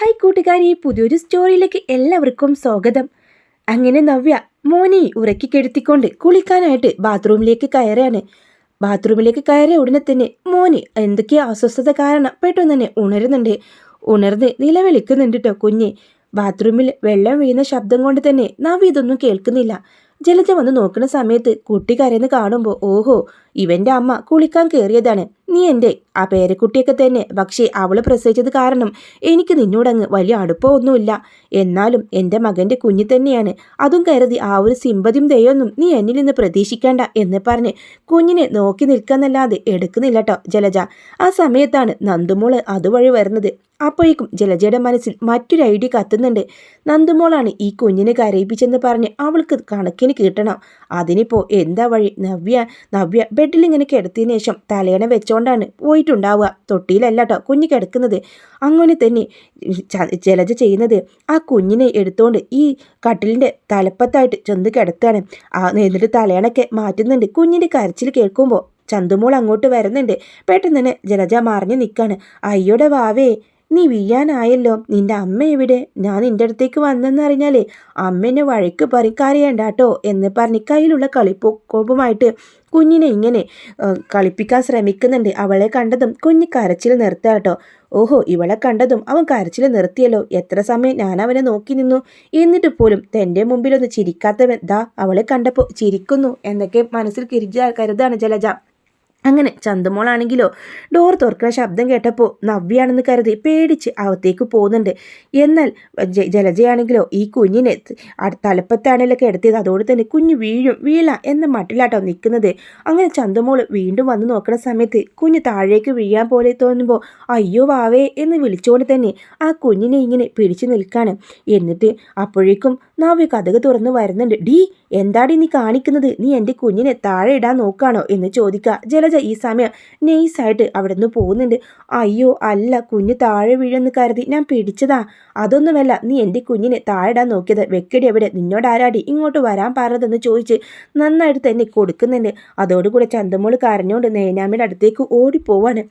Hi കൂട്ടുകാരി, പുതിയൊരു സ്റ്റോറിയിലേക്ക് എല്ലാവർക്കും സ്വാഗതം. അങ്ങനെ നവ്യ മോനെ ഉറക്കി കെടുത്തിക്കൊണ്ട് കുളിക്കാനായിട്ട് ബാത്റൂമിലേക്ക് കയറാണ്. ബാത്റൂമിലേക്ക് കയറിയ ഉടനെ തന്നെ മോന് എന്തൊക്കെയോ അസ്വസ്ഥത കാരണം പെട്ടെന്ന് തന്നെ ഉണരുന്നുണ്ട്. ഉണർന്ന് നിലവിളിക്കുന്നുണ്ട് കേട്ടോ കുഞ്ഞ്. ബാത്റൂമിൽ വെള്ളം വീഴുന്ന ശബ്ദം കൊണ്ട് തന്നെ നവ്യ ഇതൊന്നും കേൾക്കുന്നില്ല. ജലജ വന്ന് നോക്കുന്ന സമയത്ത് കുട്ടി കരയെന്ന് കാണുമ്പോൾ ഓഹോ, ഇവന്റെ അമ്മ കുളിക്കാൻ കയറിയതാണ്. നീ എൻ്റെ ആ പേരക്കുട്ടിയൊക്കെ തന്നെ, പക്ഷേ അവള് പ്രസവിച്ചത് കാരണം എനിക്ക് നിന്നോടങ്ങ് വലിയ അടുപ്പമൊന്നുമില്ല. എന്നാലും എൻ്റെ മകൻ്റെ കുഞ്ഞ് തന്നെയാണ്. അതും കരുതി ആ ഒരു സിമ്പതിയും ദയൊന്നും നീ എന്നിൽ നിന്ന് പ്രതീക്ഷിക്കേണ്ട എന്ന് പറഞ്ഞ് കുഞ്ഞിനെ നോക്കി നിൽക്കാന്നല്ലാതെ എടുക്കുന്നില്ല കേട്ടോ ജലജ. ആ സമയത്താണ് നന്ദുമോള് അതുവഴി വരുന്നത്. അപ്പോഴേക്കും ജലജയുടെ മനസ്സിൽ മറ്റൊരു ഐഡിയ കത്തുന്നുണ്ട്. നന്ദുമോളാണ് ഈ കുഞ്ഞിനെ കരയിപ്പിച്ചെന്ന് പറഞ്ഞ് അവൾക്ക് കണക്കിന് കിട്ടണം. അതിനിപ്പോൾ എന്താ വഴി? നവ്യ ബെഡിൽ ഇങ്ങനെ കിടത്തിയതിനു ശേഷം തലയണ വെച്ചോണ്ടാണ് പോയിട്ടുണ്ടാവുക. തൊട്ടിയിലല്ല കേട്ടോ കുഞ്ഞ് കിടക്കുന്നത്. അങ്ങനെ തന്നെ ജലജ ചെയ്യുന്നത് ആ കുഞ്ഞിനെ എടുത്തോണ്ട് ഈ കട്ടിലിൻ്റെ തലപ്പത്തായിട്ട് ചെന്ന് കിടത്താണ്. എന്നിട്ട് തലയണൊക്കെ മാറ്റുന്നുണ്ട്. കുഞ്ഞിൻ്റെ കരച്ചിൽ കേൾക്കുമ്പോൾ ചന്തുമോൾ അങ്ങോട്ട് വരുന്നുണ്ട്. പെട്ടെന്ന് തന്നെ ജലജ മറിഞ്ഞ് നിൽക്കാണ്. അയ്യോടെ വാവേ, നീ വീഴാനായല്ലോ. നിന്റെ അമ്മ എവിടെ? ഞാൻ നിന്റെ അടുത്തേക്ക് വന്നെന്നറിഞ്ഞാലേ അമ്മേനെ വഴക്ക് പറയും, കരയണ്ട കേട്ടോ എന്ന് പറഞ്ഞ് കയ്യിലുള്ള കളിപ്പോക്കുമായിട്ട് കുഞ്ഞിനെ ഇങ്ങനെ കളിപ്പിക്കാൻ ശ്രമിക്കുന്നുണ്ട്. അവളെ കണ്ടതും കുഞ്ഞ് കരച്ചിൽ നിർത്തുക കേട്ടോ. ഓഹോ, ഇവളെ കണ്ടതും അവൻ കരച്ചിൽ നിർത്തിയല്ലോ. എത്ര സമയം ഞാൻ അവനെ നോക്കി നിന്നു, എന്നിട്ട് പോലും തൻ്റെ മുമ്പിലൊന്ന് ചിരിക്കാത്തവൻ ദാ അവളെ കണ്ടപ്പോൾ ചിരിക്കുന്നു എന്നൊക്കെ മനസ്സിൽ കരുതാണ് ജലജ. അങ്ങനെ ചന്തുമോളാണെങ്കിലോ ഡോർ തുറക്കുന്ന ശബ്ദം കേട്ടപ്പോൾ നവ്യാണെന്ന് കരുതി പേടിച്ച് അകത്തേക്ക് പോകുന്നുണ്ട്. എന്നാൽ ജലജയാണെങ്കിലോ ഈ കുഞ്ഞിനെ തലപ്പത്താണല്ലോ കിടത്തിയത്. അതോടെ തന്നെ കുഞ്ഞ് വീഴ എന്ന മട്ടിലാട്ടോ നിൽക്കുന്നത്. അങ്ങനെ ചന്തുമോൾ വീണ്ടും വന്ന് നോക്കുന്ന സമയത്ത് കുഞ്ഞ് താഴേക്ക് വീഴാൻ പോലെ തോന്നുമ്പോൾ അയ്യോ വാവേ എന്ന് വിളിച്ചുകൊണ്ട് തന്നെ ആ കുഞ്ഞിനെ ഇങ്ങനെ പിടിച്ചു നിൽക്കാണ്. എന്നിട്ട് അപ്പോഴേക്കും നവ്യ കതക് തുറന്ന് വരുന്നുണ്ട്. ഡീ, എന്താടി നീ കാണിക്കുന്നത്? നീ എൻ്റെ കുഞ്ഞിനെ താഴെ ഇടാൻ നോക്കാണോ എന്ന് ചോദിക്കുക. ജലജ ഈ സമയം നെയ്സായിട്ട് അവിടെ നിന്ന് പോകുന്നുണ്ട്. അയ്യോ അല്ല, കുഞ്ഞ് താഴെ വീഴെന്ന് കരുതി ഞാൻ പിടിച്ചതാ. അതൊന്നുമല്ല, നീ എൻ്റെ കുഞ്ഞിനെ താഴെ ഇടാൻ നോക്കിയത്. വെക്കടി എവിടെ? നിന്നോട് ആരാടി ഇങ്ങോട്ട് വരാൻ പറഞ്ഞതെന്ന് ചോദിച്ച് നന്നായിട്ട് തന്നെ കൊടുക്കുന്നുണ്ട്. അതോടുകൂടെ ചന്തമോള് കരഞ്ഞുകൊണ്ട് നൈനാമ്മയുടെ അടുത്തേക്ക് ഓടിപ്പോവാണ്.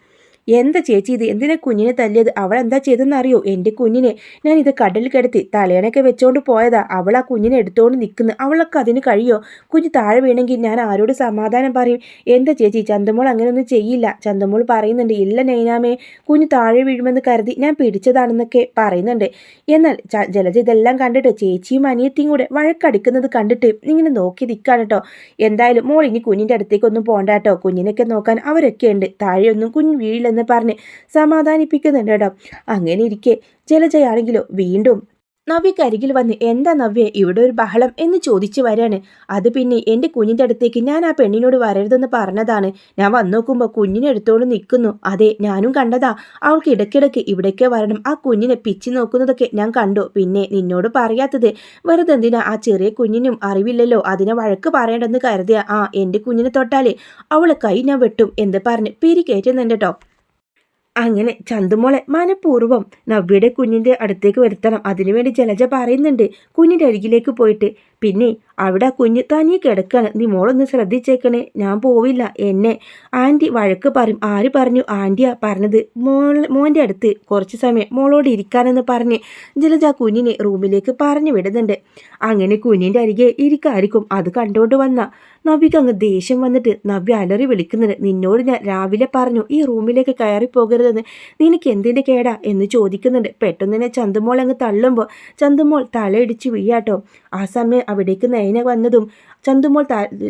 എന്താ ചേച്ചി ഇത്? എന്തിനാ കുഞ്ഞിനെ തല്ലിയത്? അവൾ എന്താ ചെയ്തെന്ന് അറിയോ? എൻ്റെ കുഞ്ഞിനെ ഞാൻ ഇത് കടലിൽ കിടത്തി തലയണയൊക്കെ വെച്ചോണ്ട് പോയതാ. അവൾ ആ കുഞ്ഞിനെ എടുത്തോണ്ട് നിൽക്കുന്നു. അവളൊക്കെ അതിന് കഴിയോ? കുഞ്ഞ് താഴെ വീണെങ്കിൽ ഞാൻ ആരോട് സമാധാനം പറയും? എന്താ ചേച്ചി, ചന്തമോൾ അങ്ങനെയൊന്നും ചെയ്യില്ല. ചന്തമോൾ പറയുന്നുണ്ട്, ഇല്ല നൈനാമേ, കുഞ്ഞ് താഴെ വീഴുമെന്ന് കരുതി ഞാൻ പിടിച്ചതാണെന്നൊക്കെ പറയുന്നുണ്ട്. എന്നാൽ ജലജ ഇതെല്ലാം കണ്ടിട്ട് ചേച്ചിയും അനിയത്തിയും കൂടെ വഴക്കടിക്കുന്നത് കണ്ടിട്ട് ഇങ്ങനെ നോക്കി നിൽക്കാണ് കേട്ടോ. എന്തായാലും മോൾ ഇനി കുഞ്ഞിൻ്റെ അടുത്തേക്കൊന്നും പോകണ്ട കേട്ടോ. കുഞ്ഞിനൊക്കെ നോക്കാൻ അവരൊക്കെ ഉണ്ട്. താഴെയൊന്നും കുഞ്ഞ് വീഴില്ലെന്ന് പറഞ്ഞ് സമാധാനിപ്പിക്കുന്നുണ്ട് കേട്ടോ. അങ്ങനെ ഇരിക്കെ ജലജയാണെങ്കിലോ വീണ്ടും നവ്യക്കരികിൽ വന്ന് എന്താ നവ്യ ഇവിടെ ഒരു ബഹളം എന്ന് ചോദിച്ചു വരാണ്. അത് പിന്നെ എൻ്റെ കുഞ്ഞിൻ്റെ അടുത്തേക്ക് ഞാൻ ആ പെണ്ണിനോട് വരരുതെന്ന് പറഞ്ഞതാണ്. ഞാൻ വന്നു നോക്കുമ്പോൾ കുഞ്ഞിനെ എടുത്തോണ്ട് നിൽക്കുന്നു. അതെ, ഞാനും കണ്ടതാ. അവൾക്ക് ഇടയ്ക്കിടയ്ക്ക് ഇവിടേക്ക് വരണം. ആ കുഞ്ഞിനെ പിച്ചി നോക്കുന്നതൊക്കെ ഞാൻ കണ്ടു. പിന്നെ നിന്നോട് പറയാത്തത് വെറുതെ എന്തിനാ? ആ ചെറിയ കുഞ്ഞിനും അറിവില്ലല്ലോ, അതിനെ വഴക്ക് പറയണ്ടെന്ന് കരുതിയ എൻ്റെ കുഞ്ഞിനെ തൊട്ടാലേ അവളെ കൈ ഞാൻ വെട്ടും എന്ന് പറഞ്ഞ് പിരി കയറ്റുന്നുണ്ട് കേട്ടോ. അങ്ങനെ ചന്തുമോളെ മനഃപൂർവ്വം നവ്യയുടെ കുഞ്ഞിൻ്റെ അടുത്തേക്ക് വരുത്തണം. അതിനുവേണ്ടി ജലജ പറയുന്നുണ്ട് കുഞ്ഞിൻ്റെ അരികിലേക്ക് പോയിട്ട്. പിന്നെ അവിടെ ആ കുഞ്ഞ് തനിയെ കിടക്കാണ്. നീ മോളൊന്ന് ശ്രദ്ധിച്ചേക്കണേ. ഞാൻ പോവില്ല, എന്നെ ആൻറ്റി വഴക്ക് പറയും. ആര് പറഞ്ഞു? ആൻറ്റിയാ പറഞ്ഞത്. മോൻ്റെ അടുത്ത് കുറച്ച് സമയം മോളോട് ഇരിക്കാനെന്ന് പറഞ്ഞ് ജലജ കുഞ്ഞിനെ റൂമിലേക്ക് പറഞ്ഞു വിടുന്നുണ്ട്. അങ്ങനെ കുഞ്ഞിൻ്റെ അരികെ ഇരിക്കായിരിക്കും. അത് കണ്ടുകൊണ്ട് വന്ന നവ്യക്ക് അങ്ങ് ദേഷ്യം വന്നിട്ട് നവ്യ അലറി വിളിക്കുന്നുണ്ട്. നിന്നോട് ഞാൻ രാവിലെ പറഞ്ഞു ഈ റൂമിലേക്ക് കയറി പോകരുതെന്ന്. നിനക്ക് എന്തിൻ്റെ കേടാ എന്ന് ചോദിക്കുന്നുണ്ട്. പെട്ടെന്ന് തന്നെ ചന്തുമോൾ അങ്ങ് തള്ളുമ്പോൾ ചന്തുമോൾ തലയിടിച്ച് വീഴാട്ടോ. ആ സമയം അവിടേക്ക് നയന വന്നതും ചന്തുമോൾ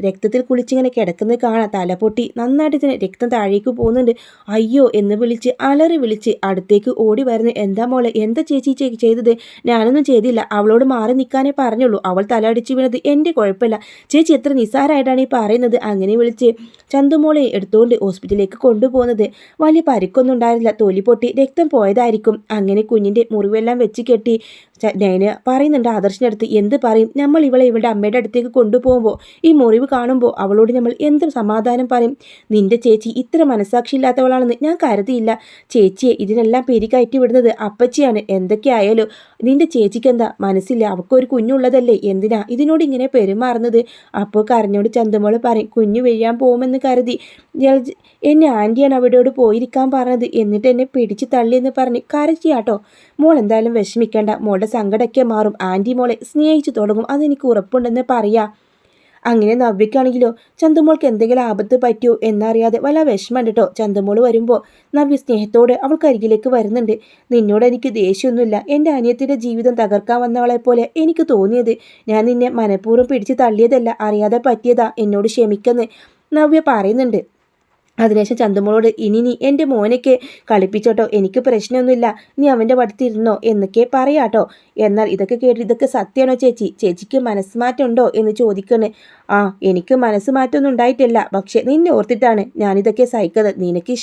രക്തത്തിൽ കുളിച്ചിങ്ങനെ കിടക്കുന്നത് കാണാം. തല പൊട്ടി നന്നായിട്ട് തന്നെ രക്തം താഴേക്ക് പോകുന്നുണ്ട്. അയ്യോ എന്ന് വിളിച്ച് അലറി വിളിച്ച് അടുത്തേക്ക് ഓടി വരുന്നു. എന്താ മോളെ, എന്താ ചേച്ചി ചെയ്തത്? ഞാനൊന്നും ചെയ്തില്ല. അവളോട് മാറി നിൽക്കാനേ പറഞ്ഞുള്ളൂ. അവൾ തല അടിച്ച് വീണത് എൻ്റെ കുഴപ്പമില്ല. ചേച്ചി എത്ര നിസ്സാരമായിട്ടാണ് ഈ പറയുന്നത്? അങ്ങനെ വിളിച്ച് ചന്തുമോളെ എടുത്തുകൊണ്ട് ഹോസ്പിറ്റലിലേക്ക് കൊണ്ടുപോകുന്നത്. വലിയ പരിക്കൊന്നും ഉണ്ടായിരുന്നില്ല. തൊലി പൊട്ടി രക്തം പോയതായിരിക്കും. അങ്ങനെ കുഞ്ഞിൻ്റെ മുറിവെല്ലാം വെച്ച് കെട്ടി നയന പറയുന്നുണ്ട് ആദർശിൻ്റെ അടുത്ത്. എന്ത് പറയും? നമ്മൾ ഇവളുടെ അമ്മയുടെ അടുത്തേക്ക് കൊണ്ടുപോകും. പോകുമ്പോൾ ഈ മുറിവ് കാണുമ്പോൾ അവളോട് നമ്മൾ എന്ത് സമാധാനം പറയും? നിന്റെ ചേച്ചി ഇത്ര മനസാക്ഷിയില്ലാത്തവളാണെന്ന് ഞാൻ കരുതിയില്ല. ചേച്ചിയെ ഇതിനെല്ലാം പെരികയറ്റി വിടുന്നത് അപ്പച്ചിയാണ്. എന്തൊക്കെയായാലും നിന്റെ ചേച്ചിക്ക് എന്താ മനസ്സില്ല? അവൾക്കൊരു കുഞ്ഞുള്ളതല്ലേ, എന്തിനാ ഇതിനോട് ഇങ്ങനെ പെരുമാറുന്നത്? അപ്പോൾ കരഞ്ഞോട് ചന്തുമോൾ പറയും, കുഞ്ഞു വീഴാൻ പോകുമെന്ന് കരുതി എന്നെ ആൻറ്റിയാണ് അവിടെയോട് പോയിരിക്കാൻ പറഞ്ഞത്, എന്നിട്ട് എന്നെ പിടിച്ച് തള്ളിയെന്ന് പറഞ്ഞ് കരച്ചിയാട്ടോ. മോൾ എന്തായാലും വിഷമിക്കേണ്ട, മോളുടെ സങ്കടമൊക്കെ മാറും. ആൻറ്റി മോളെ സ്നേഹിച്ചു തുടങ്ങും, അതെനിക്ക് ഉറപ്പുണ്ടെന്ന് പറയാം. അങ്ങനെ നവ്യക്കാണെങ്കിലോ ചന്തുമോൾക്ക് എന്തെങ്കിലും ആപത്ത് പറ്റുമോ എന്നറിയാതെ വല്ല വിഷമമുണ്ട് കേട്ടോ. ചന്തുമോൾ വരുമ്പോൾ നവ്യ സ്നേഹത്തോടെ അവൾക്ക് അരികിലേക്ക് വരുന്നുണ്ട്. നിന്നോട് എനിക്ക് ദേഷ്യമൊന്നുമില്ല, എൻ്റെ അനിയത്തിൻ്റെ ജീവിതം തകർക്കാൻ വന്നവളെ പോലെ എനിക്ക് തോന്നിയത്. ഞാൻ നിന്നെ മനഃപൂർവ്വം പിടിച്ച് തള്ളിയതല്ല, അറിയാതെ പറ്റിയതാ, എന്നോട് ക്ഷമിക്കെന്ന് നവ്യ പറയുന്നുണ്ട്. അതിനുശേഷം ചന്തുമോളോട് ഇനി നീ എൻ്റെ മോനൊക്കെ കളിപ്പിച്ചോട്ടോ, എനിക്ക് പ്രശ്നമൊന്നുമില്ല, നീ അവൻ്റെ അടുത്തിരുന്നോ എന്നൊക്കെ പറയാട്ടോ. എന്നാൽ ഇതൊക്കെ കേട്ട് ഇതൊക്കെ സത്യമാണോ ചേച്ചി? ചേച്ചിക്ക് മനസ്സുമാറ്റമുണ്ടോ എന്ന് ചോദിക്കണേ. ആ, എനിക്ക് മനസ്സുമാറ്റമൊന്നും ഉണ്ടായിട്ടില്ല, പക്ഷെ നിന്നെ ഓർത്തിട്ടാണ് ഞാനിതൊക്കെ സഹിക്കുന്നത്. നിനക്ക്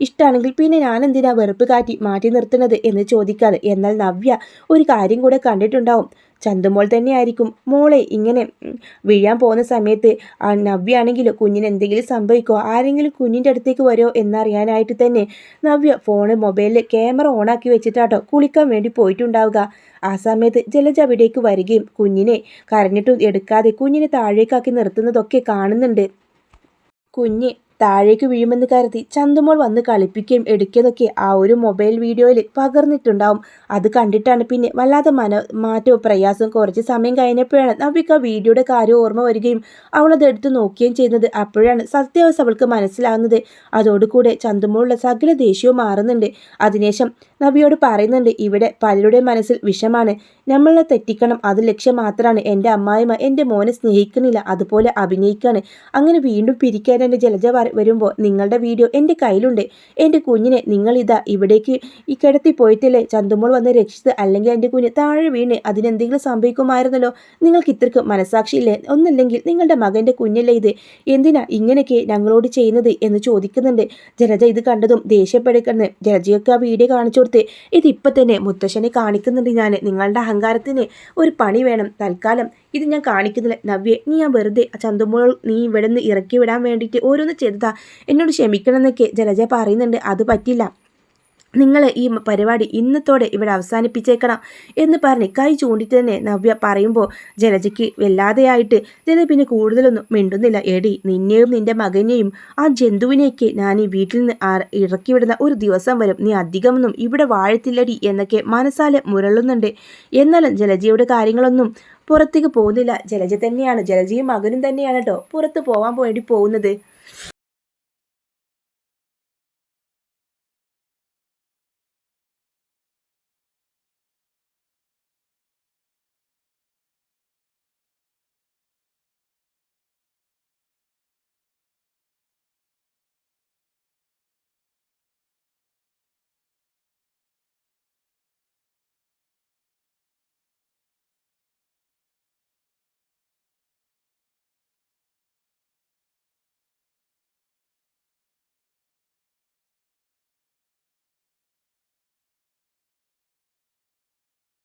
ഇഷ്ടമാണെങ്കിൽ പിന്നെ ഞാനെന്തിനാ വെറുപ്പ് കാറ്റി മാറ്റി നിർത്തുന്നത് എന്ന് ചോദിക്കാതെ. എന്നാൽ നവ്യ ഒരു കാര്യം കൂടെ കണ്ടിട്ടുണ്ടാവും. ചന്തുമോൾ തന്നെയായിരിക്കും മോളെ ഇങ്ങനെ വീഴാൻ പോകുന്ന സമയത്ത് നവ്യാണെങ്കിലും കുഞ്ഞിന് എന്തെങ്കിലും സംഭവിക്കുമോ, ആരെങ്കിലും കുഞ്ഞിൻ്റെ അടുത്തേക്ക് വരുമോ എന്നറിയാനായിട്ട് തന്നെ നവ്യ മൊബൈലിൽ ക്യാമറ ഓണാക്കി വെച്ചിട്ടാട്ടോ കുളിക്കാൻ വേണ്ടി പോയിട്ടുണ്ടാവുക. ആ സമയത്ത് ജലജ അവിടേക്ക് വരികയും കുഞ്ഞിനെ കരഞ്ഞിട്ടും എടുക്കാതെ കുഞ്ഞിനെ താഴേക്കാക്കി നിർത്തുന്നതൊക്കെ കാണുന്നുണ്ട്. കുഞ്ഞ് താഴേക്ക് വീഴുമെന്ന് കരുതി ചന്തുമോൾ വന്ന് കളിപ്പിക്കുകയും എടുക്കുന്നതൊക്കെ ആ ഒരു മൊബൈൽ വീഡിയോയിൽ പകർന്നിട്ടുണ്ടാവും. അത് കണ്ടിട്ടാണ് പിന്നെ വല്ലാതെ മാറ്റവും പ്രയാസവും. കുറച്ച് സമയം കഴിഞ്ഞപ്പോഴാണ് നവ്യക്ക് ആ വീഡിയോയുടെ കാര്യം ഓർമ്മ വരികയും അവളത് എടുത്ത് നോക്കുകയും ചെയ്യുന്നത്. അപ്പോഴാണ് സത്യാവസ്ഥ അവൾക്ക് മനസ്സിലാകുന്നത്. അതോടുകൂടെ ചന്തുമോളുള്ള സകല ദേഷ്യവും മാറുന്നുണ്ട്. അതിനുശേഷം നവ്യയോട് പറയുന്നുണ്ട്, ഇവിടെ പലരുടെ മനസ്സിൽ വിഷമാണ്, നമ്മളെ തെറ്റിക്കണം, അത് ലക്ഷ്യം മാത്രമാണ്. എൻ്റെ അമ്മായിമ്മ എൻ്റെ മോനെ സ്നേഹിക്കുന്നില്ല, അതുപോലെ അഭിനയിക്കാണ്. അങ്ങനെ വീണ്ടും പിരിക്കാൻ എൻ്റെ ജലജ വരുമ്പോൾ നിങ്ങളുടെ വീഡിയോ എൻ്റെ കയ്യിലുണ്ട്. എൻ്റെ കുഞ്ഞിനെ നിങ്ങളിതാ ഇവിടേക്ക് ഈ കിടത്തി പോയിട്ടില്ലേ ചന്തുമോൾ വന്ന് രക്ഷിച്ചത്, അല്ലെങ്കിൽ എൻ്റെ കുഞ്ഞ് താഴെ വീണ് അതിനെന്തെങ്കിലും സംഭവിക്കുമായിരുന്നല്ലോ. നിങ്ങൾക്ക് ഇത്രയ്ക്ക് മനസാക്ഷിയില്ലേ? ഒന്നല്ലെങ്കിൽ നിങ്ങളുടെ മകൻ്റെ കുഞ്ഞല്ലേ ഇത്, എന്തിനാ ഇങ്ങനെയൊക്കെ ഞങ്ങളോട് ചെയ്യുന്നത് എന്ന് ചോദിക്കുന്നുണ്ട്. ജലജ ഇത് കണ്ടതും ദേഷ്യപ്പെടുക്കുന്നത്. ജലജയൊക്കെ ആ വീഡിയോ കാണിച്ചു കൊടുത്ത്, ഇതിപ്പോൾ തന്നെ മുത്തശ്ശനെ കാണിക്കുന്നുണ്ട് ഞാൻ, നിങ്ങളുടെ അഹങ്കാരത്തിന് ഒരു പണി വേണം, തൽക്കാലം ഇത് ഞാൻ കാണിക്കുന്നില്ല. നവ്യെ, നീ ഞാൻ വെറുതെ ചന്തുമോൾ നീ ഇവിടെ നിന്ന് ഇറക്കി വിടാൻ വേണ്ടിയിട്ട് ഓരോന്ന് ചെയ്തതാ, എന്നോട് ക്ഷമിക്കണം എന്നൊക്കെ ജലജ പറയുന്നുണ്ട്. അത് പറ്റില്ല, നിങ്ങൾ ഈ പരിപാടി ഇന്നത്തോടെ ഇവിടെ അവസാനിപ്പിച്ചേക്കണം എന്ന് പറഞ്ഞ് കൈ ചൂണ്ടിട്ട് തന്നെ നവ്യ പറയുമ്പോൾ ജലജയ്ക്ക് വല്ലാതെയായിട്ട് ജല പിന്നെ കൂടുതലൊന്നും മിണ്ടുന്നില്ല. എടി, നിന്നെയും നിൻ്റെ മകനെയും ആ ജന്തുവിനെയൊക്കെ ഞാൻ ഈ വീട്ടിൽ നിന്ന് ഇറക്കി വിടുന്ന ഒരു ദിവസം വരും, നീ അധികമൊന്നും ഇവിടെ വാഴത്തില്ലടി എന്നൊക്കെ മനസ്സാലെ മുരളുന്നുണ്ട്. എന്നാലും ജലജയുടെ കാര്യങ്ങളൊന്നും പുറത്തേക്ക് പോകുന്നില്ല. ജലജ തന്നെയാണ്, ജലജയും മകനും തന്നെയാണ് കേട്ടോ പുറത്ത് പോകാൻ വേണ്ടി പോകുന്നത്.